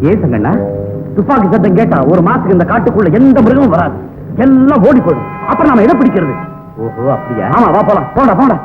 ஏன் சங்கண்ணா துப்பாக்கி சத்தம் கேட்டா ஒரு மாசத்துக்கு இந்த காட்டுக்குள்ள எந்த மிருகமும் வராது, எல்லாம் ஓடி போயிடும். அப்புறம் நாம எதை பிடிக்கிறது? ஓஹோ அப்படியா? ஆமா வா போலாம். போடா போடா.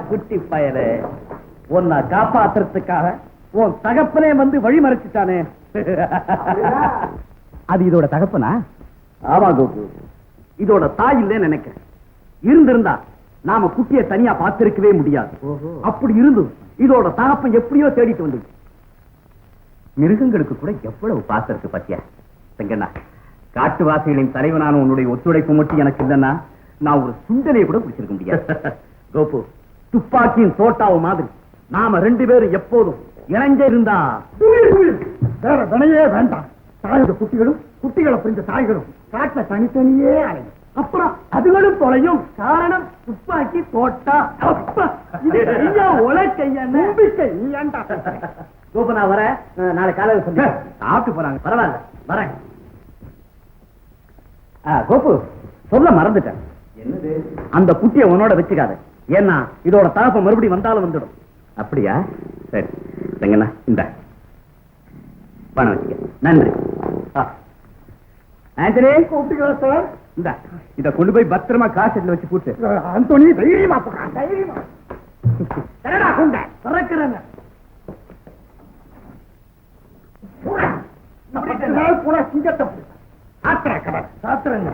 குட்டி பயலே, உன்னை காப்பாத்துறதுக்காக உன் தகப்பனே வந்து வழி மறைச்சிட்டானே. அது இதோட தகப்பனா? ஆமா கோபு, இதோட தாய் இல்லைன்னு நினைக்கிறேன். இருந்திருந்தா நாம குட்டியை தனியா பார்த்திருக்கவே முடியாது. அப்படி இருந்தும் இதோட தகப்பன் எப்படியோ தேடிட்டு வந்து. மிருகங்களுக்கு கூட எவ்வளவு பாசம் இருக்கு பத்தியா செங்கண்ணா. காட்டுவாசிகளின் தலைவனான உன்னுடைய ஒத்துழைப்பு மட்டும் எனக்கு இல்லைன்னா நான் ஒரு சுண்டலையை கூட பிடிச்சிருக்க முடியாது. கோபு, துப்பாக்கியின் தோட்டாவும் மாதிரி நாம ரெண்டு பேரும் எப்போதும் இணைஞ்ச இருந்தா வேற வினையே வேண்டாம். தாயோட குட்டிகளும் குட்டிகளை புரிஞ்ச தாய்களும் காட்ட தனித்தனியே அலையும். அப்புறம் அதுகளும் தொலையும். காரணம் துப்பாக்கி தோட்டா. கோபு, நான் வரேன். நாளை காலையில் சொல்லி சாப்பிட்டு போறாங்க. பரவாயில்ல, வரேன். கோபு, சொல்ல மறந்துட்டேன். என்னது? அந்த குட்டியை உன்னோட வச்சுக்காத. ஏன்னா இதோட தாப்பம் மறுபடியும் வந்தாலும் வந்துடும். அப்படியா? சரி செங்கண்ணா, இந்த பணம் வச்சுக்க. நன்றி. ஆண்டனி, கூப்பிட்டுக்கிறேன் சார். இந்த இத கொண்டு போய் பத்திரமா காசெட்ல வச்சு கூட்டு. ஆண்டனி, தைரியமா போறான். தைரியமா தரடா கொண்ட திறக்கிறேன். பூரா சிங்கத்தை ஆத்திர கடை சாத்திரங்க.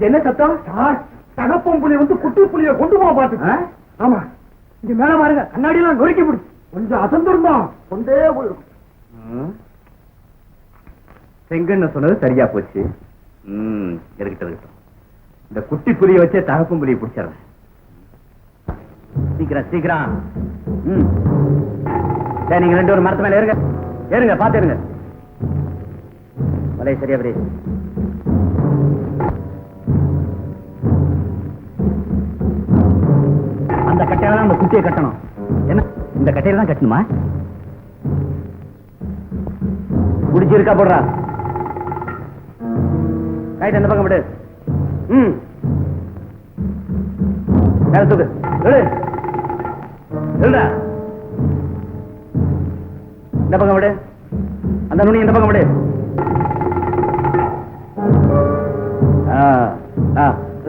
என்ன சத்தம்? தகப்பம் புலி வந்து குட்டி புலிய கொண்டு போக பாத்து. ஆமா, இங்க மேல பாருங்க, கண்ணாடி எல்லாம் நொறுக்கி விடு. கொஞ்சம் அசந்திருந்தோம், கொண்டே போயிருக்கும். செங்கண்ண சொன்னது சரியா போச்சு. இருக்கட்டும் இருக்கட்டும். இந்த குட்டி புலிய வச்சே தகப்பம் புலியை பிடிச்சிடுறேன். சீக்கிரம் சீக்கிரம். நீங்க ரெண்டு ஒரு மரத்து மேல ஏறுங்க, ஏறுங்க, பாத்து ஏறுங்க. வலைய சரியா அப்படி. அந்த கட்டையில தான் அந்த குட்டியை கட்டணும். என்ன இந்த கட்டையில தான் கட்டணுமா? குடிச்சிருக்கா போடுறா. ரைட், அந்த பக்கம் விடு. தூக்கு, இந்த பக்கம் விடு. அந்த நுனி இந்த பக்கம் விடு.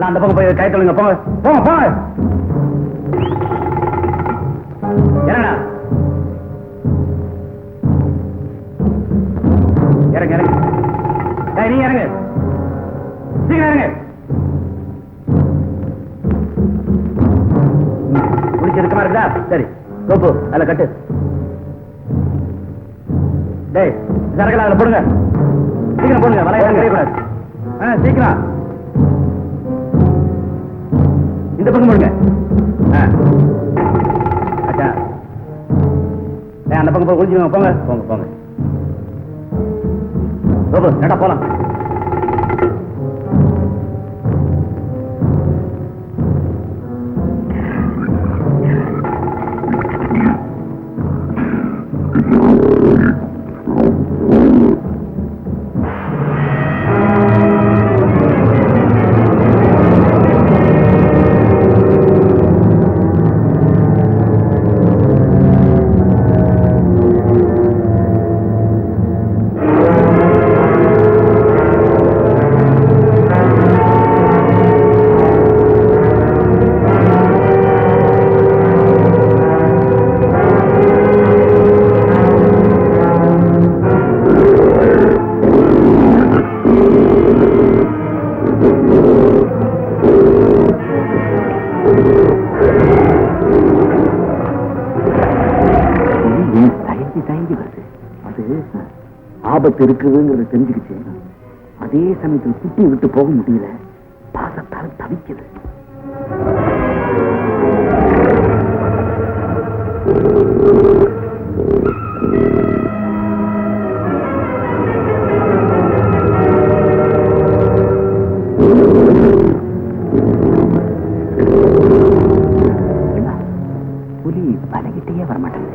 அந்த பக்கம் போய் கை தொழுங்க. போங்க போங்க போங்க. என்னடா இறங்க இறங்க. நீ இறங்க, சீக்கிரம் இறங்க. முடிச்சிருக்கமா இருக்குதா? சரி, கோப்பு அதுல கட்டு. டேய், சரக்கல அதுல போடுங்க. சீக்கிரம் போடுங்க, வலைய கரையக்கூடாது. சீக்கிரம் இந்த பக்கம் போடுங்க. அச்சா, அந்த பக்கம் போய் குளிச்சுங்க. போங்க போங்க போங்க. கோபு நட போலாம். ஆபத்து இருக்குதுங்கிறத தெரிஞ்சுக்கிச்சு. அதே சமயத்தில் குட்டி விட்டு போக முடியல, பாசத்தால் தவிக்குது. புலி பழகிட்டே வரமாட்டேன்.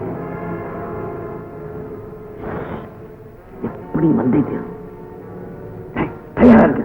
எப்படி வந்தே தீரும். தயாரா இருக்கு.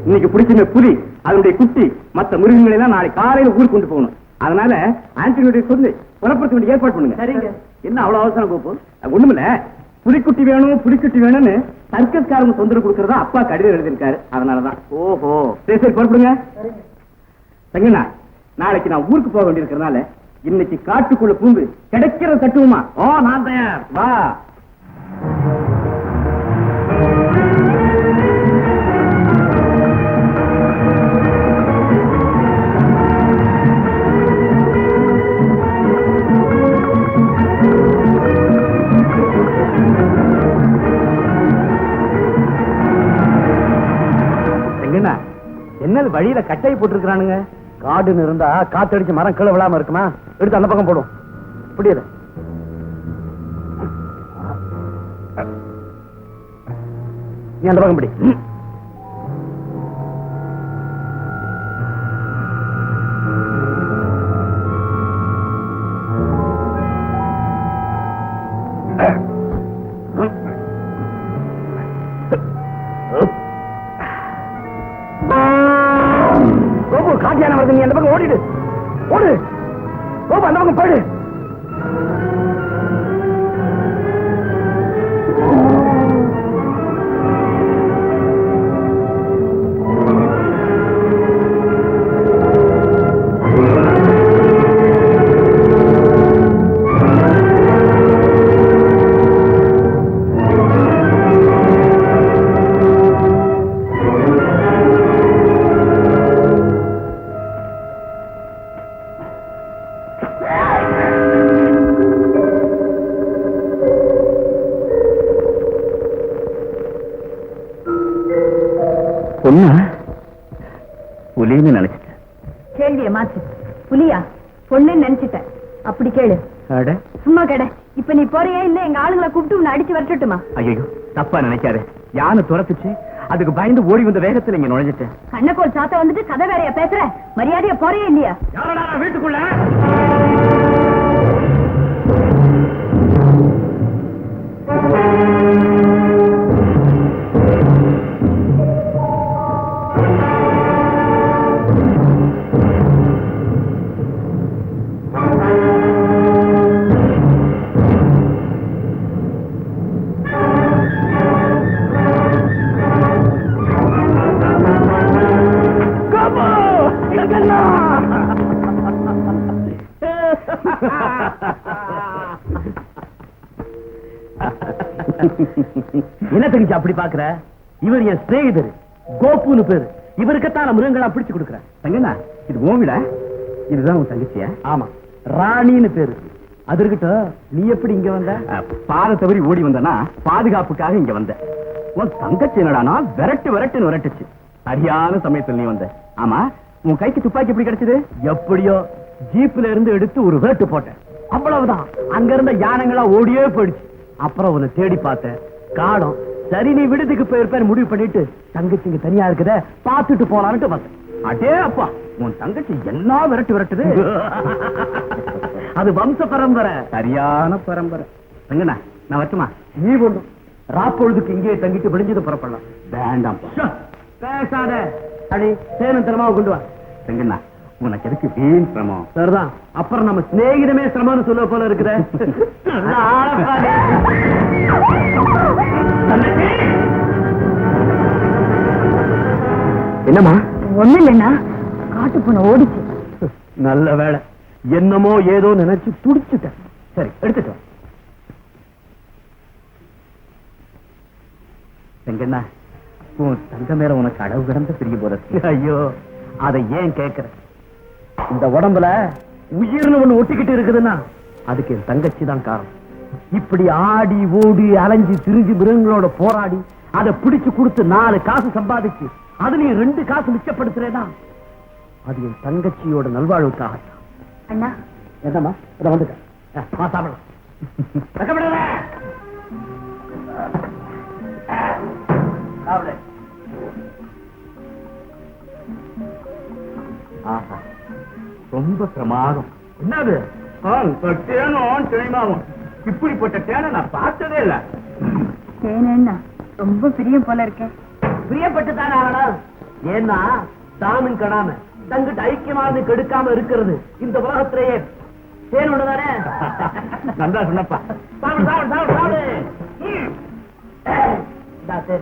இன்னைக்கு பிடிச்சுமே புலி, அதனுடைய குட்டி, மற்ற மிருகங்களை எல்லாம் நாளை காலையில ஊருக்கு கொண்டு போகணும். அதனால ஆண்டனியுடைய சொல்லி புறப்படுத்த வேண்டிய ஏற்பாடு பண்ணுங்க. சரிங்க. என்ன அவ்வளவு அவசரம் கோப்பு? ஒண்ணுமில்ல, புலிக்குட்டி வேணும் புலிக்குட்டி வேணும்னு சர்க்கஸ்காரங்க தொந்தரவு கொடுக்கறதா அப்பா கடிதம் எழுதியிருக்காரு. அதனாலதான். ஓஹோ, சரி சரி புறப்படுங்க. தங்கண்ணா, நாளைக்கு நான் ஊருக்கு போக வேண்டியிருக்கிறதுனால இன்னைக்கு காட்டுக்குள்ள பூந்து கிடைக்கிறத தட்டுவோமா? ஓ, நான் தயார். வா. வழியில கட்டை போட்டுருக்கானுங்க. காடுன்னு இருந்தா காத்தடிச்சு மரம் கீழே விழாம இருக்குமா? எடுத்து அந்த பக்கம் போடும். புரியுது? நீ அந்த பக்கம் பிடி. காட்டியான வருது, நீ அந்த பக்கம் ஓடிடு. ஓடு கோபு, அந்த பக்கம் போயிடு. பொண்ணா? புலின்னு நினைச்சிட்டேன். கேள்விய மாத்து. புலியா? பொண்ணுன்னு நினைச்சிட்டேன். அப்படி கேளு. சும்மா கேட. இப்ப நீ போறியா இல்ல எங்க ஆளுங்களை கூப்பிட்டு உன்னை அடிச்சு வரட்டுமா? ஐயோ, தப்பா நினைக்காரு. யானை துரத்துச்சு, அதுக்கு பயந்து ஓடி வந்த வேகத்துல இங்க நுழைஞ்சிட்டேன். கண்ணக்கோள் சாத்த வந்துட்டு கதை வேறையா பேசுற? மரியாதையா போறியா இல்லையா? யாரடா வீட்டுக்குள்ள? என்ன தெரிஞ்சு அப்படி பாக்குற? இவர் என் ஸ்நேகிதர், கோபுன்னு பேரு. இவருக்குத்தான் மிருகங்களா பிடிச்சு கொடுக்குறேன். தங்கண்ணா, இது ஓவிட? இதுதான் உன் தங்கச்சியா? ஆமா, ராணின்னு பேரு. அது இருக்கட்டும், நீ எப்படி இங்க வந்த? பாத தவறி ஓடி வந்தனா பாதுகாப்புக்காக இங்க வந்த. உன் தங்கச்சி என்னடானா விரட்டு விரட்டுன்னு விரட்டுச்சு. சரியான சமயத்தில் நீ வந்த. ஆமா, உன் கைக்கு துப்பாக்கி எப்படி கிடைச்சது? எப்படியோ ஜீப்ல இருந்து எடுத்து ஒரு விரட்டு போட்டேன். அவ்வளவுதான். அங்க இருந்த யானைங்களா ஓடியே போயிடுச்சு. அப்புறம் உன்னை தேடி பார்த்தேன், காணோம். சரி, நீ விடுதிக்கு போயிருப்பேன் முடிவு பண்ணிட்டு தங்கச்சி இங்க தனியா இருக்குத பாத்துட்டு போலான்ட்டு வந்தேன். அடே அப்பா, உன் தங்கச்சி என்ன விரட்டு விரட்டுது. அது வம்ச பரம்பரை, சரியான பரம்பரை. தங்கண்ணா, நான் வரட்டுமா? நீ ஒண்ணும் ராப்பொழுதுக்கு இங்கே தங்கிட்டு விடிஞ்சது புறப்படலாம். வேண்டாம், பேசாத. அடி சேனம் தரமா கொண்டு வா. தங்கண்ணா, உனக்கு எதுக்கு வீண் சிரமம்? சரிதான், அப்புறம் நம்ம சிநேகிதமே சிரமம்னு சொல்ல போல இருக்குத. என்னம்மா? ஒண்ணு இல்லைன்னா காட்டு பூனை ஓடிச்சு. நல்ல வேலை, என்னமோ ஏதோ நினைச்சு துடிச்சுட்டேன். சரி, எடுத்துட்டு வா. தங்கண்ணா, உன் தங்க மேல உனக்கு அளவு கிடந்த பிரிய போல. ஐயோ, அதை ஏன் கேட்கிற? இந்த உடம்புல உயிர்னு ஒண்ணு ஒட்டிக்கிட்டு இருக்குதுன்னா அதுக்கு என் தங்கச்சி தான் காரணம். இப்படி ஆடி ஓடி அலைஞ்சு திரிஞ்சு மிருகங்களோட போராடி அதை பிடிச்சு கொடுத்து 4 காசு சம்பாதிச்சு அதுலயும் 2 காசு மிச்சப்படுத்துறேன்னா அது என் தங்கச்சியோட நல்வாழ்வுக்காக. அண்ணா, என்னம்மா இதை வந்துட்டேன். சாப்பிடலாம். ஆஹா, ரொம்ப பிரமாதம். என்னது? தேனும் திணைமாவும். இப்படிப்பட்ட தேனை நான் பார்த்ததே இல்ல. தேனா ரொம்ப பிரியம் போல இருக்கேன். பிரியப்பட்டுத்தானே ஆகணும். ஏன்னா தானும் கடாம தங்கிட்ட ஐக்கியமானது கெடுக்காம இருக்கிறது இந்த உலகத்திலேயே தேனோட தானே. நல்லா சொன்னப்பா. சாப்பிடு சாப்பிடு சாப்பிடு சாப்பிடு.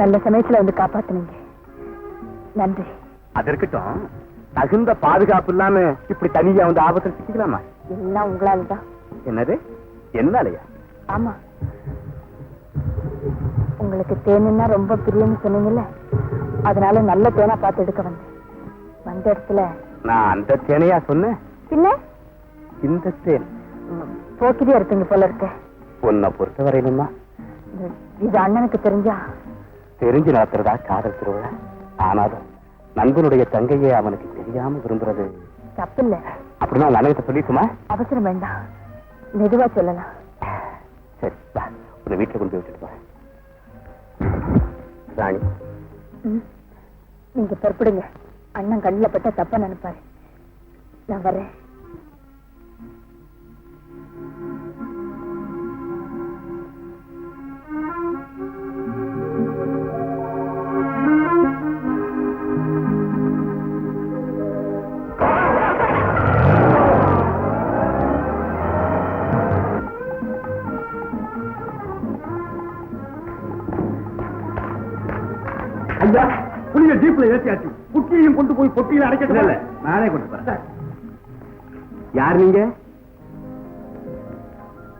நல்ல சமயத்துல வந்து காப்பாத்துனீங்க. நன்றி. அது இருக்கட்டும், தகுந்த பாதுகாப்பு இல்லாம இப்படி தனியா வந்து ஆபத்தில் சிக்கலாமா? எல்லாம் உங்களால்தான். என்னது? என்னாலயா? ஆமா, உங்களுக்கு தேனா ரொம்ப பிரியன்னு சொன்னீங்கல்ல, அதனால நல்ல தேனா பார்த்து எடுக்க வந்த இடத்துல நான் அந்த தேனையா சொன்னேன்? பின்ன இந்த தேன் போக்கிட்டே இருப்பீங்க போல இருக்க. உன்னை பொறுத்த வரையிலுமா இது அண்ணனுக்கு தெரிஞ்சா? தெரிஞ்சு நடத்துறதா காதல் திருவிழா. ஆனாலும் நண்பனுடைய தங்கையே அவனுக்கு தெரியாம விரும்புறது தப்பு இல்ல. அப்படின்னா உங்க அண்ணகிட்ட சொல்லிட்டுமா? அவசரம் வேண்டாம், மெதுவா சொல்லலாம். சரி, உன்னை வீட்டுல கொண்டு போய் விட்டுட்டு போறேன். ராணி, நீங்க பொறுப்பிடுங்க. அண்ணன் கண்ணில் பட்ட தப்ப நினைப்பாரு. நான் வரேன். ஐயா, புளிய ஜீப்ல ஏற்றியாச்சு. குட்டியையும் கொண்டு போய் பொட்டியில அடைக்க. நானே கொண்டு போறேன். யார் நீங்க?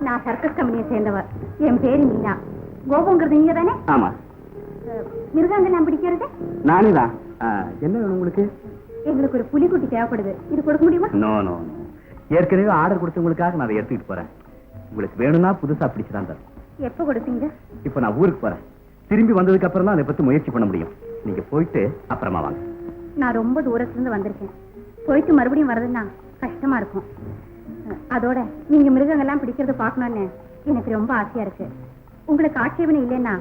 நான் சர்க்கஸ் கம்பெனியை சேர்ந்தவர். என் பேரு மீனா. கோபுங்கிறது நீங்க தானே? ஆமா. மிருகங்க நான் பிடிக்கிறது நானே தான். என்ன வேணும் உங்களுக்கு? எங்களுக்கு ஒரு புலிக்குட்டி தேவைப்படுது. இது கொடுக்க முடியுமா? நோ நோ, ஏற்கனவே ஆர்டர் கொடுத்தவங்களுக்காக நான் அதை எடுத்துக்கிட்டு போறேன். உங்களுக்கு வேணும்னா புதுசா பிடிச்சுதான் தரேன். எப்ப கொடுப்பீங்க? இப்ப நான் ஊருக்கு போறேன். திரும்பி வந்ததுக்கு அப்புறம் தான் அதை பத்தி முயற்சி பண்ண முடியும். நீங்க போயிட்டு அப்புறமா வாங்க. நான் ரொம்ப தூரத்துல இருந்து வந்திருக்கேன். போயிட்டு மறுபடியும் வர்றதுன்னா கஷ்டமா இருக்கும். அதோட நீங்க மிருகங்கள்லாம் பிடிக்கிறது பார்க்கணும்னு எனக்கு ரொம்ப ஆசையா இருக்கு. உங்களுக்கு ஆட்சேபனை இல்லைன்னா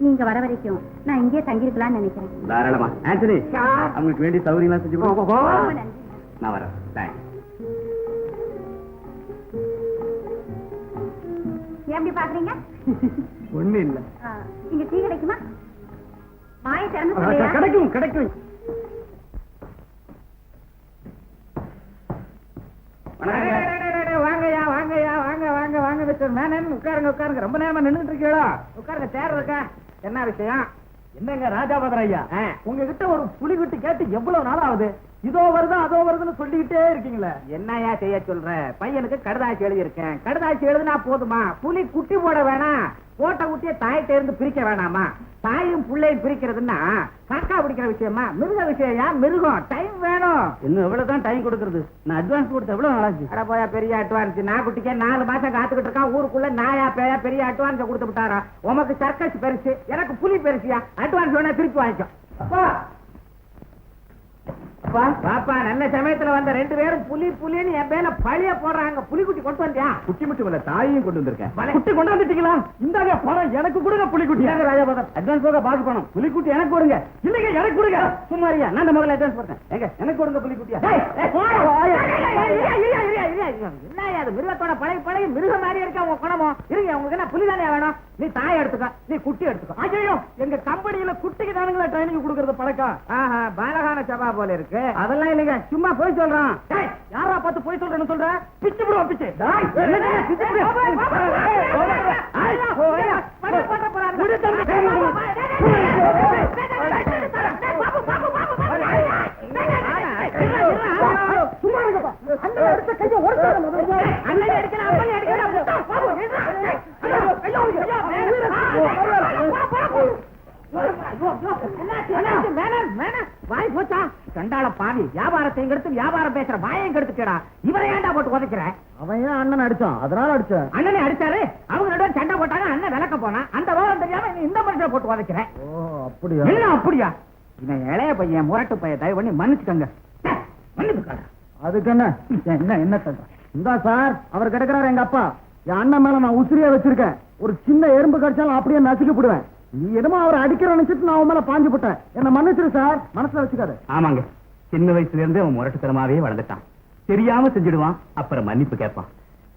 நீங்க வர வரைக்கும் நான் இங்கேயே தங்கிருக்கலாம்னு நினைக்கிறேன். தாராளமா. ஆண்டனி, அவங்களுக்கு வேண்டிய சௌகரியம்லாம் செஞ்சு கொடுங்க. ரொம்ப நன்றி. நான் வரேன். தேங்க்ஸ். எப்படி பாக்குறீங்க? ஒண்ணு இல்ல. இங்க டீ கிடைக்குமா? மாய திறந்து சொல்லியா? கிடைக்கும் கிடைக்கும். வாங்கய்யா வாங்கய்யா வாங்க வாங்க வாங்க மிஸ்டர் மேனன், உட்காருங்க உட்காருங்க. ரொம்ப நேரமா நின்றுட்டு இருக்கீங்களா? உட்காருங்க, சேர் இருக்கா? என்ன விஷயம்? என்னங்க ராஜாபதர் ஐயா, உங்ககிட்ட ஒரு புலிகுட்டி கேட்டு எவ்வளவு நாள் ஆகுது? இதோ வருது அதோ வருதுன்னு சொல்லிக்கிட்டே இருக்கீங்களே. என்னையா செய்ய சொல்ற? பையனுக்கு கடுதாசி எழுதி இருக்கேன். கடுதாசி எழுதுனா போதுமா? புலி குட்டி போட வேணாம். போட்ட குட்டிய தாயிட்ட இருந்து பிரிக்க வேணாமா? தாயும் பிள்ளையும் பிரிக்கிறதுன்னா காக்கா பிடிக்கிற விஷயமா? மிருக விஷயம். மிருகம் டைம் வேணும். இன்னும் எவ்வளவுதான் டைம் கொடுக்கறது? நான் அட்வான்ஸ் கொடுத்த எவ்வளவு நாளாச்சு? அட போயா பெரிய அட்வான்ஸ். நான் குட்டிக்கே 4 மாசம் காத்துக்கிட்டு இருக்கான். ஊருக்குள்ள நாயா பேயா பெரிய அட்வான்ஸ் கொடுத்து விட்டாரா? உமக்கு சர்க்கஸ் பெருசு, எனக்கு புலி பெருசியா? அட்வான்ஸ் வேணா திருப்பி வாங்கிக்கோ. பாப்பா, நல்ல சமயத்துல வந்த 2 பேரும் புலி புலின்னு என் மேல பழிய போடுறாங்க. புலிக்குட்டி கொண்டு வந்தியா? குட்டி மட்டும் இல்ல, தாயையும் கொண்டு வந்திருக்கேன். குட்டி கொண்டு வந்துட்டீங்களா? இந்தாங்க பணம், எனக்கு கொடுங்க புலிக்குட்டி. ராஜாபதம், அட்வான்ஸ் போக பாக்கு பணம். புலிக்குட்டி எனக்கு கொடுங்க. இல்லைங்க எனக்கு கொடுங்க. சும்மாரியா, நான் இந்த முதல்ல அட்வான்ஸ் போட்டேன். எங்க எனக்கு கொடுங்க புலிக்குட்டியா? என்ன அது மிருகத்தோட பழைய பழைய மிருக மாதிரி இருக்க உங்க குணமோ? இருங்க, உங்களுக்கு என்ன புலி தானே வேணும்? நீ தாயை எடுத்துக்க, நீ குட்டி எடுத்துக்க. ஐயோ, எங்க கம்பெனியில குட்டிக்கு தானுங்களா ட்ரைனிங் கொடுக்கறது பழக்கம். ஆஹா, பாலகான சபா போல இருக்கு. அதெல்லாம் இல்லைங்க, சும்மா போய் சொல்றான். யாரா பார்த்து போய் சொல்றேன்னு சொல்ற? பிச்சு விடுவோம் பிச்சு. வாய் போச்சா? கண்டாள பாவி, வியாபாரத்தை எடுத்து வியாபாரம் பேசுற வாயம் கெடுத்துக்கடா. இவரை ஏன்டா போட்டு உதைக்கிற? அவன் ஏன் அண்ணன் அடிச்சான்? அதனால அடிச்சான். அண்ணனை அடிச்சாரு. அவங்க 2 பேரும் சண்டை போட்டாங்க. அண்ணன் விளக்க போனா. அந்த விவரம் தெரியாம இந்த மனுஷனை போட்டு உதைக்கிற. அப்படியா? என்ன அப்படியா? இவன் இளைய பையன், முரட்டு பையன். தயவு பண்ணி மன்னிச்சுக்கங்க. அதுக்கு என்ன என்ன என்ன இந்தா சார், அவர் கிடைக்கிறாரு எங்க அப்பா. என் அண்ணன் மேல நான் உசிரியா வச்சிருக்கேன். ஒரு சின்ன எறும்பு கடிச்சாலும் அப்படியே நசுக்கி போடுவேன். நீ என்னமோ அவரை அடிக்கிற நினைச்சிட்டு நான் அவன் மேல பாஞ்சு போட்டேன். என்ன மன்னிச்சிரு சார், மனசுல வச்சுக்காரு. ஆமாங்க, சின்ன வயசுல இருந்து அவன் முரட்டுத்தனமாவே வளர்ந்துட்டான். தெரியாம செஞ்சிடுவான், அப்புறம் மன்னிப்பு கேட்பான்.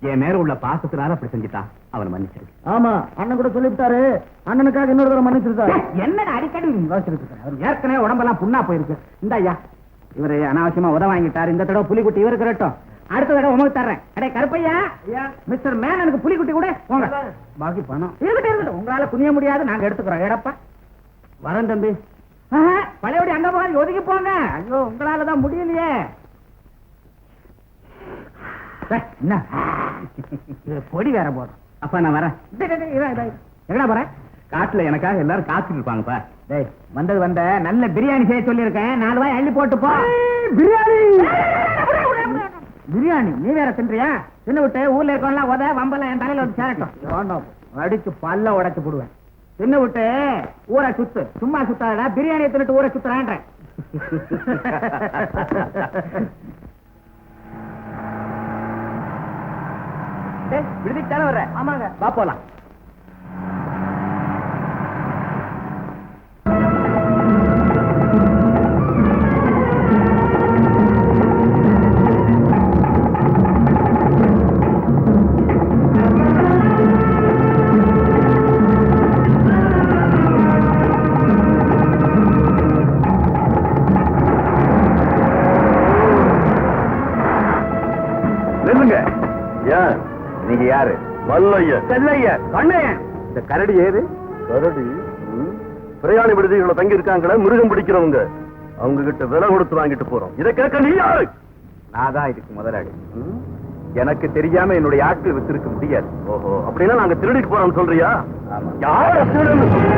என் மேல உள்ள பாசத்தினால அப்படி செஞ்சுட்டான். அவனை மன்னிச்சிரு. ஆமா, அண்ணன் கூட சொல்லிவிட்டாரு. அண்ணனுக்காக இன்னொரு தடவை மன்னிச்சிரு சார். என்ன அடிக்கடி யோசிச்சிருக்கேன். ஏற்கனவே உடம்பெல்லாம் புண்ணா போயிருக்கு. இந்த ஐயா, இவரு அனாவசியமா உதவ வாங்கிட்டாரு. இந்த தடவை புலிக்குட்டி இவருக்கு இருக்கட்டும். அடுத்த தடவை உமக்கு தர்றேன். அடே கருப்பையா, மிஸ்டர் மேனனுக்கு புலிக்குட்டி கூட போங்க. பாக்கி பணம் இருக்கட்டும் இருக்கட்டும். உங்களால புரிய முடியாது, நாங்க எடுத்துக்கிறோம். எடப்பா வரேன் தம்பி. பழையபடி அங்க போக ஒதுக்கி போங்க. ஐயோ உங்களாலதான் முடியலையே. என்ன பொடி வேற போதும். அப்ப நான் வரேன். எங்கடா போறேன்? காட்டுல எனக்காக எல்லாரும் காத்துட்டு இருப்பாங்கப்பா. டேய் வந்த நல்ல பிரியாணி செய்ய சொல்லியிருக்கேன். 4 வாய் அள்ளி போட்டு போ. பிரியாணி பிரியாணி நீ வேற தின்றியா? தின்னு விட்டு ஊர்ல இருக்கவங்களாம் உத வம்பெல்லாம் என் தலையில வந்து சேரட்டும். அடிச்சு பல்ல உடைச்சு போடுவேன். தின்னு விட்டு ஊரை சுத்து. சும்மா சுத்தாதடா. பிரியாணியை தின்னுட்டு ஊரை சுத்துறான்ற. விடுதிக்கு வர்ற. ஆமாங்க. வா போலாம். நீங்க யாரு? வல்லையன். செல்லையன். கண்ணையன். இந்த கரடி ஏது? கரடி பிரயாணி விடுதிகளை தங்கி இருக்காங்களே மிருகம் பிடிக்கிறவங்க, அவங்க கிட்ட விலை கொடுத்து வாங்கிட்டு போறோம். இதை கேட்க நீ யாரு? நான் தான் இதுக்கு முதலாளி. எனக்கு தெரியாம என்னுடைய ஆட்கள் வித்திருக்க முடியாது. ஓஹோ, அப்படின்னா நாங்க திருடிட்டு போறோம் சொல்றியா? ஆமா. யார திருடன்னு சொல்லு.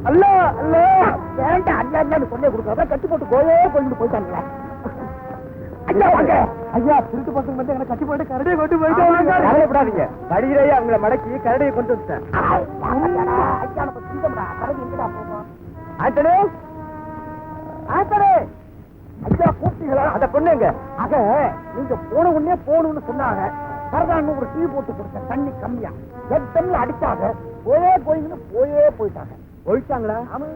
அல்ல அல்ல வேண்டாம் ஐயா ஐயான்னு சொன்னே கொடுக்காத கட்டி போட்டு போயிட்டு போயிட்டாங்களா ஐயா வாங்க ஐயா திருட்டு பசங்க வந்து எனக்கு கட்டி போட்டு கரடியை கொண்டு போயிட்டாங்க கவலைப்படாதீங்க வழியிலேயே அவங்கள மடக்கி கரடியை கொண்டு வந்துட்டேன் ஆண்டனி ஆண்டனி ஐயா கூப்பிட்டீங்களா அத பொண்ணுங்க ஆக நீங்க போன உடனே போகணும்னு சொன்னாங்க பரதான்னு ஒரு டீ போட்டு கொடுத்த தண்ணி கம்மியா எத்தனை அடிச்சாங்க போயிட்டாங்க போயிட்டாங்களா ஆமா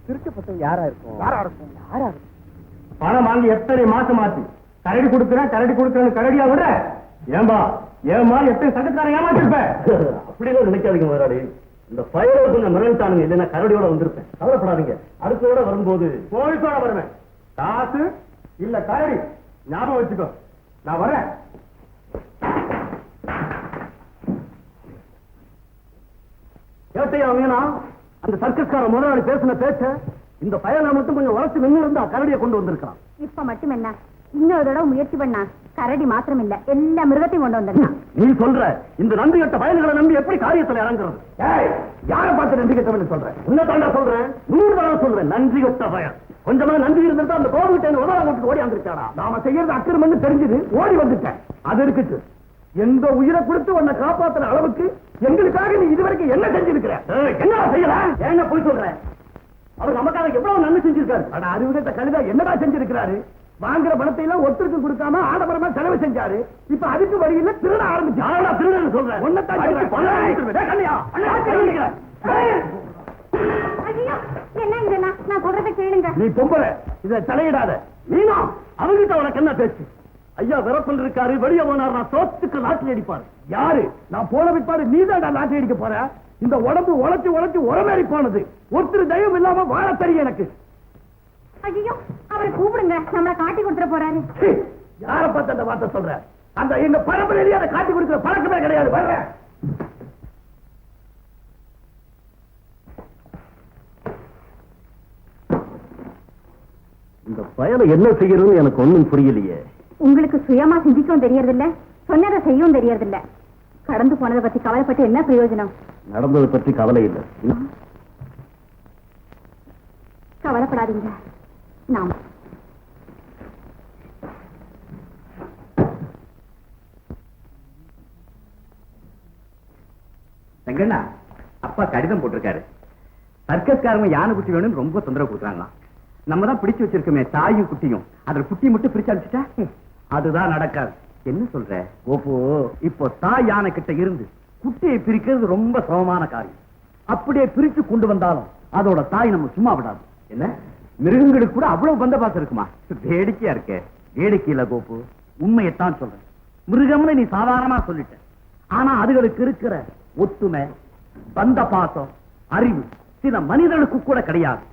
திருட்டு பசங்க யாரா இருக்கும் பணம் வாங்கி எத்தனை மாசம் ஆச்சு கரடி கொடுக்கிறேன் கரடியா விட ஏமா எத்தனை சட்டக்காரன் ஏமாத்திருப்ப அப்படிலாம் நினைக்காதீங்க முதலாளி இந்த பயலோட கொஞ்சம் மிரண்டானுங்க இல்லைன்னா கரடியோட வந்திருப்பேன் கவலைப்படாதீங்க அடுத்தோட வரும்போது போலீஸோட வருவேன் காசு இல்ல கரடி ஞாபகம் வச்சுக்கோ நான் வரேன் கேட்டையா வேணா அந்த சர்க்கஸ்கார முதலாளி பேசின பேச்ச இந்த பயனை மட்டும் கொஞ்சம் உழைச்சு நின்று இருந்தா கரடியை கொண்டு வந்திருக்கான் இப்ப மட்டும் என்ன இன்னொரு தடவை முயற்சி பண்ணா கரடி மாத்திரம் இல்ல எல்லா மிருகத்தையும் கொண்டு வந்திருக்கான் நீ சொல்ற இந்த நன்றி கட்ட பயன்களை நம்பி எப்படி காரியத்துல இறங்குறது யார பார்த்து நன்றி கட்டவன்னு சொல்றேன் என்ன தாண்டா சொல்றேன் 100 தடவை சொல்றேன் நன்றி கட்ட பயன் கொஞ்சமா நன்றி இருந்திருந்தா அந்த கோவிட்ட உதவ விட்டு ஓடி வந்திருக்காடா நாம செய்யறது அக்கிரமன்னு தெரிஞ்சது ஓடி வந்துட்டேன் அது இருக்குது எந்த உயிரை கொடுத்து உன்னை காப்பாத்துற அளவுக்கு எங்களுக்காக நீ இதுவரைக்கும் என்ன செஞ்சிருக்கிற என்ன செய்யல என்ன போய் சொல்றேன் அவர் நமக்காக எவ்வளவு நன்மை செஞ்சிருக்காரு ஆனா அறிவுகட்ட கழுதா என்னடா செஞ்சிருக்கிறாரு வாங்குற பணத்தை எல்லாம் ஒருத்தருக்கு கொடுக்காம ஆடம்பரமா செலவு செஞ்சாரு இப்ப அதுக்கு வழியில திருட ஆரம்பிச்சு திருடன் சொல்றேன் என்ன இதெல்லாம் நான் சொல்றதை கேளுங்க நீ பொம்பளை இதை தலையிடாத நீனா அவங்கிட்ட உனக்கு என்ன பேச்சு ஐயா விரப்பல் இருக்காரு வெளியே போனார் நான் சோத்துக்கு லாட்டி அடிப்பாரு யாரு நான் போன விற்பாரு நீதான் லாட்டி அடிக்க போற இந்த உடம்பு உழைச்சு உரமேறி போனது ஒருத்தர் தயவு இல்லாம வாழ தெரியும் எனக்கு ஐயோ அவரை கூப்பிடுங்க நம்மளை காட்டி கொடுத்துட போறாரு யார பார்த்து அந்த வார்த்தை சொல்ற அந்த எங்க பரம்பரையிலேயே அதை காட்டி கொடுக்கிற பழக்கமே கிடையாது வர்ற இந்த பயனை என்ன செய்யறதுன்னு எனக்கு ஒண்ணும் புரியலையே உங்களுக்கு சுயமா சிந்திக்கவும் தெரியறதில்ல சொன்னதை செய்யவும் தெரியறதில்ல கடந்து போனதை பத்தி கவலைப்பட்டு என்ன பிரயோஜனம் நடந்ததை பற்றி கவலை இல்லை கவலைப்படாதீங்க நாம் தங்கண்ணா அப்பா கடிதம் போட்டிருக்காரு சர்க்கஸ்காரங்க யானை குட்டி வேணும்னு ரொம்ப தொந்தரவு கொடுக்குறாங்களாம் நம்ம தான் பிடிச்சு வச்சிருக்கோமே தாயும் குட்டியும் அதுல குட்டி மட்டும் பிரிச்சு அனுப்பிச்சுட்டா அதுதான் நடக்காது என்ன சொல்ற ஓப்போ இப்போ தாய் யானை கிட்ட இருந்து குட்டியை பிரிக்கிறது ரொம்ப சிரமமான காரியம் அப்படியே பிரிச்சு கொண்டு வந்தாலும் அதோட தாய் நம்ம சும்மா விடாது என்ன மிருகங்களுக்கு கூட அவ்வளவு பந்தபாசம் இருக்குமா வேடிக்கையா இருக்க வேடிக்கையில கோப்பு உண்மையைத்தான் சொல்றேன் மிருகம்னு நீ சாதாரணமா சொல்லிட்ட ஆனா அதுகளுக்கு இருக்கிற ஒத்துமை பந்த பாசம் அறிவு சில மனிதனுக்கு கூட கிடையாது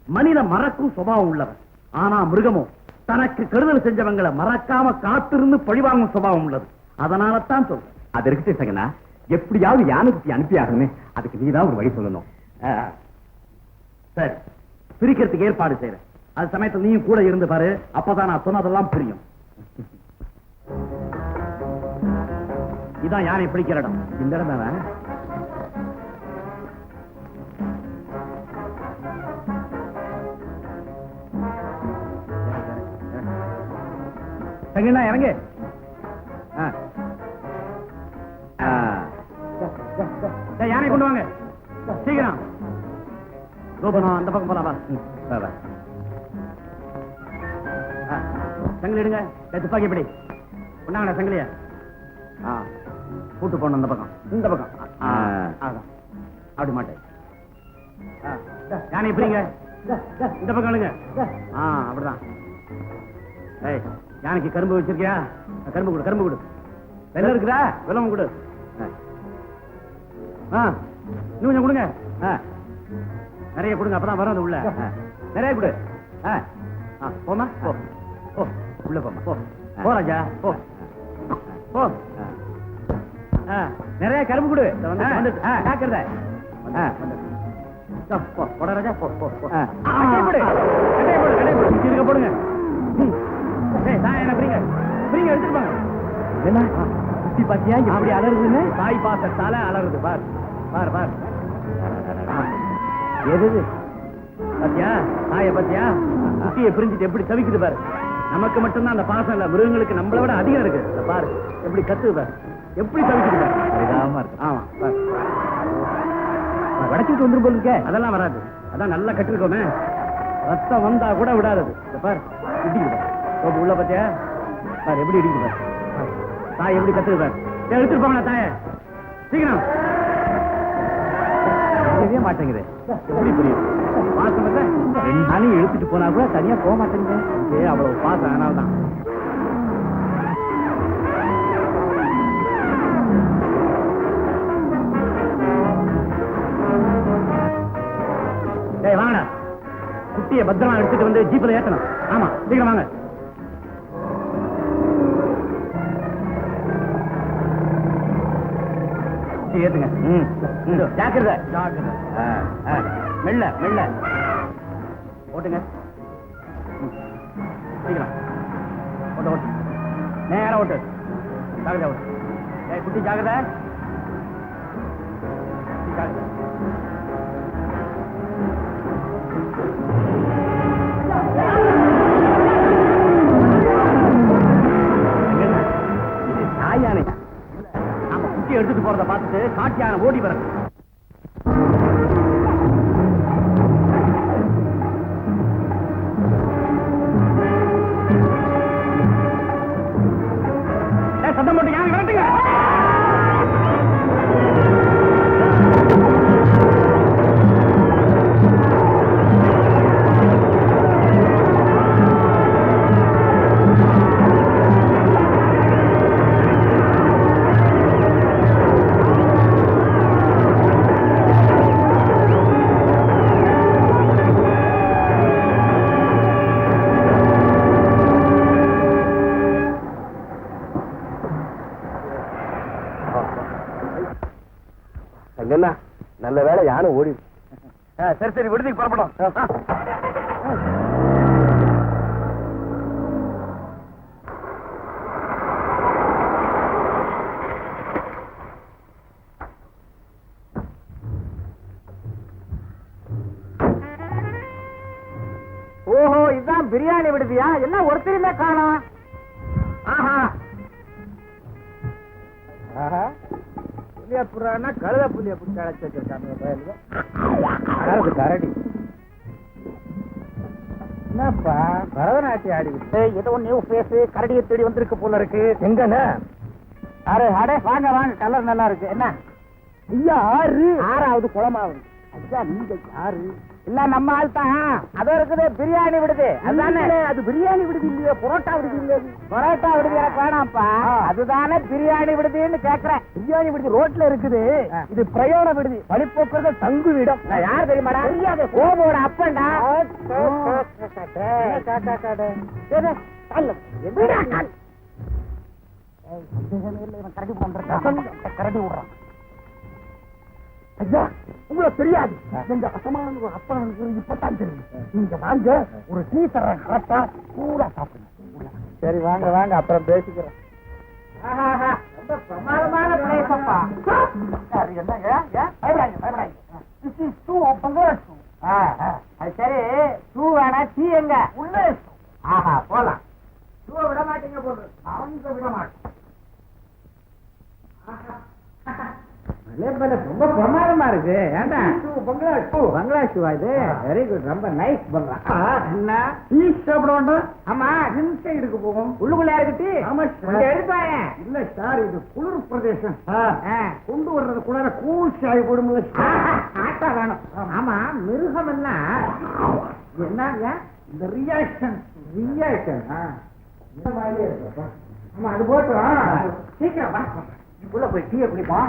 மனித மறக்கும் சுபாவம் உள்ளவன் ஆனா மிருகமும் தனக்கு கெடுதல் செஞ்சவங்களை மறக்காம காத்திருந்து பழிவாங்கும் சுபாவம் உள்ளது அதனால தான் சொல்றேன் அது இருக்கு சகனா எப்படியாவது யானை குட்டி அனுப்பி ஆகணுமே அதுக்கு நீதான் ஒரு வழி சொல்லணும் சரி பிரிக்கிறதுக்கு ஏற்பாடு செய்யறேன் அது சமயத்தில் நீயும் கூட இருந்து பாரு அப்பதான் நான் சொன்னதெல்லாம் புரியும் இதான் யானை பிடிக்கிற இடம் இந்த இடம் தானே தங்கண்ணா இறங்க யானை கொண்டு வாங்க சீக்கிரம் கோபனம் அந்த பக்கம் போலாம் சங்கிலி எடுங்க துப்பாக்கி எப்படி கொண்டாங்கண்ணா சங்கிலியா கூட்டு போன அந்த பக்கம் இந்த பக்கம் அப்படி மாட்டேன் யானை எப்படிங்க இந்த பக்கம் எழுங்க அப்படிதான் ஏய் யானைக்கு கரும்பு வச்சிருக்கியா கரும்பு கொடு வெள்ளம் இருக்குதா வெள்ளம் கொடு இன்னும் கொஞ்சம் கொடுங்க நிறைய கொடுங்க அப்பதான் வரும் அது உள்ள நிறைய கொடு போமா போ உள்ள போமா போ ராஜா போ நிறைய கரும்பு கொடு ஜாக்கிரதை போட ராஜா போடுங்க எடுத்துருப்பாங்க என்ன குட்டி பாத்தியா எப்படி அலறுதுன்னு தாய் பாசத்தால அலறுது பார் பார் பார் எது பத்தியா தாய பத்தியா குட்டியை பிரிஞ்சுட்டு எப்படி தவிக்குது பாரு. நமக்கு மட்டும்தான் அந்த பாசம் இல்ல, மிருகங்களுக்கு நம்மளை விட அதிகம் இருக்கு. பாரு எப்படி கத்துது பாரு, எப்படி தவிக்குது பாரு. இருக்கு. ஆமா பாரு, வடக்கிட்டு வந்துரும் போல இருக்கே. அதெல்லாம் வராது, அதான் நல்லா கட்டிருக்கோமே. ரத்தம் வந்தா கூட விடாதது. பாரு இடிக்குது பாரு, உள்ள பத்தியா பாரு எப்படி இடிக்குது பாரு. தாய் எப்படி கத்துது பாரு. எடுத்துட்டு போங்க தாய சீக்கிரம். தெரிய மாட்டேங்குது, எப்படி புரியும்? பாசம் ரெண்டாலையும் இழுத்துட்டு போனா கூட தனியா போக மாட்டேங்குது. அவ்வளவு பாசம், அதனால்தான். டேய் வாங்கடா, குட்டியை பத்திரமா எடுத்துட்டு வந்து ஜீப்ல ஏத்தணும். ஆமா சீக்கிரம் வாங்க. ஏத்துங்க. ஜாக்கிரதை ஜாக்கிரதை. மெல்ல மெல்ல ஓட்டுங்க. சீக்கிரம் ஓட்டு ஓட்டு, நேரம் ஓட்டு. ஜாக்கிரதை ஓட்டு. குட்டி ஜாக்கிரதை ஜாக்கிரதை. இது தாயானை. நாம குட்டி எடுத்துட்டு போறத பார்த்துட்டு காட்டு யானை ஓடி வரது. சத்தம் போட்டு யானை விரட்டுங்க. நல்ல வேலை யானை ஓடி. சரி சரி விடுதிக்கு புறப்படும். ஓஹோ, இதுதான் பிரியாணி விடுதியா? எல்லாம் ஒருத்தருமே காணோம். ஆஹா ஆஹா, புளியா புறானா கழுத புளிய புடிச்சு அழைச்சி வச்சிருக்காங்க. கரடி என்னப்பா பரதநாட்டியம் ஆடிக்கிட்டு ஏதோ நியூ பேசு கரடியை தேடி வந்திருக்கு போல இருக்கு. எங்கன்னு? அரே அடே வாங்க வாங்க, கலர் நல்லா இருக்கு. என்ன ஐயா? ஆறாவது குளமாவது. ஐயா நீங்க யாரு? இல்ல நம்ம ஆள் தான். அதோ இருக்குது பிரியாணி விடுது. அதுதானே? அது பிரியாணி விடுது இல்லையா, புரோட்டா விடுது இல்லையா? புரோட்டா விடுது எனக்கு வேணாம்ப்பா. அதுதானே பிரியாணி விடுதுன்னு கேக்குறேன். பிரியாணி விடுதி ரோட்ல இருக்குது, இது பிரயாண விடுதி, வழிபோக்குறது தங்கு விடம். யார் தெரியுமாடா? ஓமோட அப்பண்டா. கரடி விடுறான். ஐயா உங்களுக்கு தெரியாது, எங்க அசமான ஒரு அப்பா இப்பதான் தெரியும். நீங்க வாங்க, ஒரு டீ தர கரெக்டா கூட சாப்பிடுங்க. சரி வாங்க வாங்க, அப்புறம் பேசிக்கிறேன். ரொம்ப பிரமாதமான பிளேஸப்பா. அது சரி, டூ வேணா டீ எங்க உள்ள? ஆஹா போலாம். டூ விட மாட்டீங்க போது, அவங்க விட மாட்டோம். ரொம்ப பிரமாதமா இருக்கு. ஏண்டா பங்களா ஷூவா இது? வெரி குட், ரொம்ப நைஸ் பங்களா. என்ன டீ சாப்பிட வேண்டாம்? ஆமா, இன்சைடுக்கு போகும். உள்ளுக்குள்ள இருக்கு. ஆமா எடுப்பாங்க. இல்ல சார், இது குளிர் பிரதேசம், கொண்டு வர்றது குளிர கூல் சாய் போடும்போது ஆட்டா வேணும். ஆமா, மிருகம் எல்லாம் என்னங்க இந்த ரியாக்ஷன் இந்த மாதிரியே இருக்கு. ஆமா அது போட்டோம். சீக்கிரம் வா, உள்ள போய் டீயை குடிப்போம்.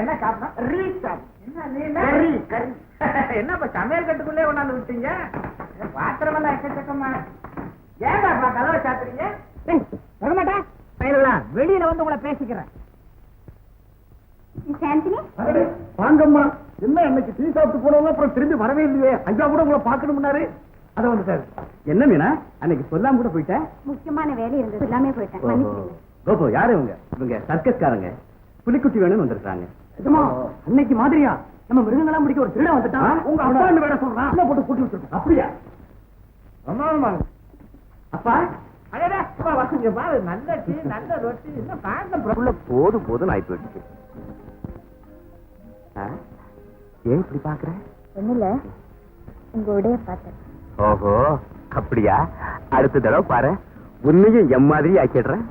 என்ன சாப்பிட்டோம்? என்னப்பா சமையல் கட்டுக்குள்ளே கொண்டாந்து விட்டீங்க? பாத்திரமெல்லாம் எக்கச்சக்கமா. ஏன்டா கதவை சாத்துறீங்க? வரமாட்டா வெளியில வந்து உங்களை பேசிக்கிறேன். வாங்கம்மா. என்ன இன்னைக்கு டீ சாப்பிட்டு போனவங்க அப்புறம் திரும்பி வரவே இல்லையே? ஐயா கூட உங்களை பாக்கணும்னாரு. அத வந்துட்டாரு. என்ன மீனா, அன்னைக்கு சொல்லாம கூட போயிட்டேன். முக்கியமான வேலை இருந்தது, எல்லாமே போயிட்டேன். கோபு யாரு இவங்க? இவங்க சர்க்கஸ்காரங்க, புலிக்குட்டி வேணும்னு வந்திருக்காங்க. அன்னைக்கு மாதிரியா? நம்ம மிருகங்களாம் பிடிக்க ஒரு திருட வந்துட்டான். உங்க அப்பா வேற சொல்றான். உள்ள போட்டு கூட்டி வச்சிருக்கோம். அப்படியா? அப்பா அடடே அப்பா வாங்க பாரு. நல்ல டீ நல்ல ரொட்டி இன்னும் காண்டம் போதும் ஆயிட்டு வச்சு. ஏன் இப்படி பாக்குற? ஒண்ணுல உங்க உடைய பார்த்தேன். ஓஹோ அப்படியா? அடுத்த தடவை பாரு, உன்னையும் எம் மாதிரி ஆக்கிடுறேன்.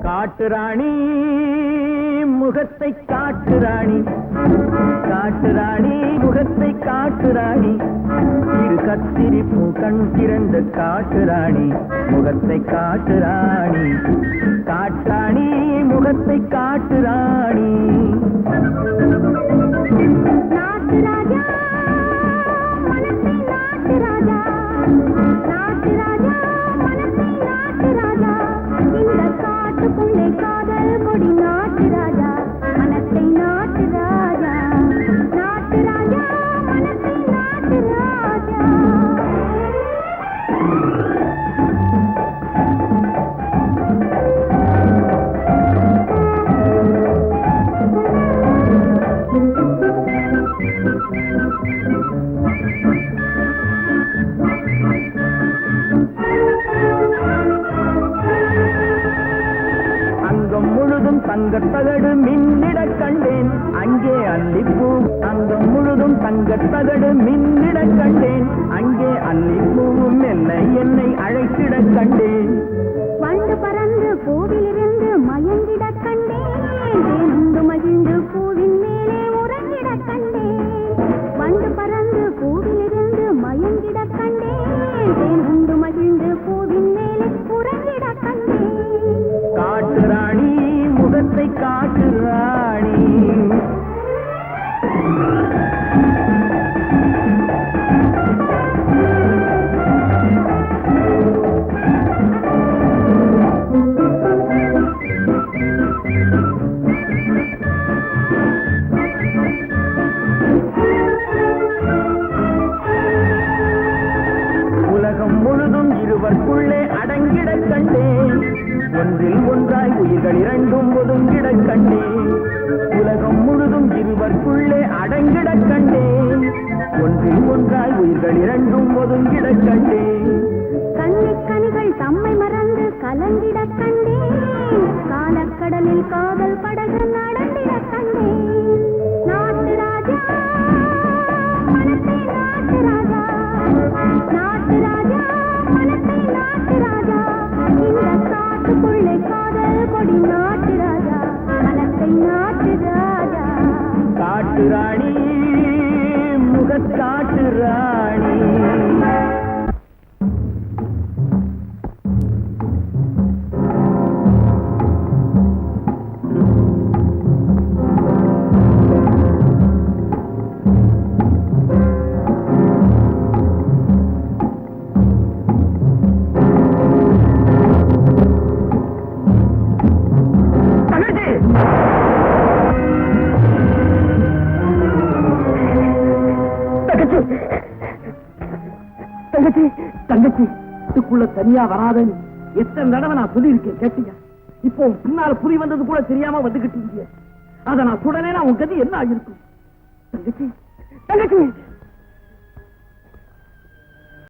காட்டுராணி முகத்தை காட்டுராணி, காட்டுராணி முகத்தை காட்டுராணி, இரு கத்திரி பூ கண் திறந்த காட்டுராணி முகத்தை காட்டுராணி, காட்டாணி முகத்தை காட்டுராணி. நாட்டு ராஜா மனசை நாட்டு ராஜா, நாட்டு ராஜா மனசை நாட்டு ராஜா, இந்த காட்டுக்குள்ளே காதல் கொடி நாட்டு ராஜா மனசை நாட்டு ராஜா, நாட்டு ராஜா மனசை நாட்டு ராஜா. அங்கம் முழுதும் தங்கத்தகடு மின்னிட கண்டேன் அங்கே அல்லிப்பூ, அங்கம் முழுதும் தங்கத்தகடு மின்னிட கண்டேன் அங்கே அல்லிப்பூவும் மெல்ல என்னை அழைத்திட கண்டேன். வண்டு பறந்து பூவிலிருந்து மயங்கிட கண்டேன், தேனுண்டு மகிழ்ந்து பூவின் மேலே உறங்கிட கண்டேன். வண்டு பறந்து பூவிலிருந்து மயங்கிட கண்டேன், தேனுண்டு மகிழ்ந்து பூவின் மேலே உறங்கிட கண்டேன். காட்டுராணி முகத்தை காட்டுராணி. உலகம் முழுதும் இருவர்க்குள்ளே அடங்கிட கண்டேன், ஒன்றில் ஒன்றாய் உயிர்கள் இரண்டும் ஒதுங்கிட கண்டேன். உலகம் முழுதும் இருவர்க்குள்ளே அடங்கிட கண்டேன், ஒன்றில் ஒன்றாய் உயிர்கள் இரண்டும் ஒதுங்கிட கண்டேன். கன்னிக்கனிகள் தம்மை மறந்து கலங்கிட கண்டேன், காலக்கடலில் காதல் படகு நடந்திட கண்டேன். நாட்டு ராஜா மனத்தை நாட்டு ராஜா, நாட்டு ராஜா மனத்தை நாட்டு ராஜா, இந்த காட்டுக்குள்ளே காதல் கொடி நாட்டு ராஜா மனத்தை நாட்டு ராஜா. காட்டுராணி முகக்காட்டு ராணி. தங்கச்சி தங்கச்சி இதுக்குள்ள தனியா வராதன்னு எத்தனை தடவை நான் சொல்லியிருக்கேன், கேட்டீங்க? இப்போ பின்னால புரி வந்தது கூட தெரியாம வந்துகிட்டு இருந்தீங்க. அத நான் சுடனே உன் கதி என்ன ஆகிருக்கும்? தங்கச்சி தங்கச்சி